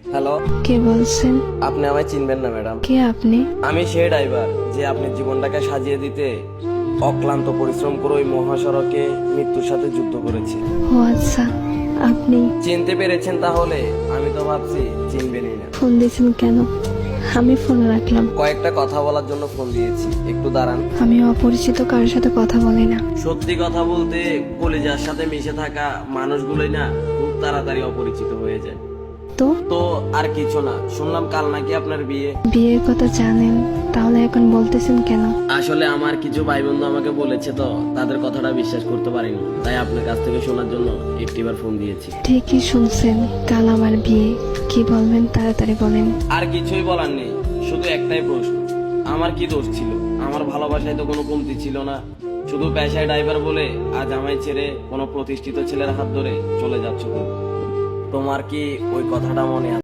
Hello, কে বলছেন? আপনি আমায় চিনবেন না ম্যাডাম। কে আপনি? আমি সেই ড্রাইভার যে আপনার জীবনটাকে সাজিয়ে দিতে অক্লান্ত পরিশ্রম করে ওই মহাসড়কে মৃত্যুর সাথে যুদ্ধ করেছি। ও আচ্ছা, আপনি চিনতে পেরেছেন তাহলে? আমি তো ভাবছি চিনবেনই না। ফোন দিয়েছেন কেন? আমি ফোন রাখলাম। কয়েকটা কথা বলার জন্য ফোন দিয়েছি, একটু দাঁড়ান। আমি অপরিচিত কারোর সাথে কথা বলি না। সত্যি কথা বলতে কলিজার সাথে মিশে থাকা মানুষগুলোই না খুব তাড়াতাড়ি অপরিচিত হয়ে যায়। তো তো আর কিছু না, শুনলাম কাল নাকি আপনার বিয়ে। বিয়ের কথা জানেন, তাহলে এখন বলতেছেন কেন? আসলে আমার কিছু ভাই বন্ধু আমাকে বলেছে তো, তাদের কথাটা বিশ্বাস করতে পারিনি, তাই আপনার কাছ থেকে শোনার জন্য একটিবার ফোন দিয়েছি। ঠিকই শুনছেন, কাল আমার বিয়ে। কি বলবেন তাড়াতাড়ি বলেন। আর কিছুই বলার নেই, শুধু একটাই প্রশ্ন, আমার কি দোষ ছিল? আমার ভালোবাসায় তো কোনো কমতি ছিল না, শুধু পেশায় ড্রাইভার বলে আজ আমায় ছেড়ে কোনো প্রতিষ্ঠিত ছেলের হাত ধরে চলে যাচ্ছ। তোমার কি ওই কথাটা মনে আছে?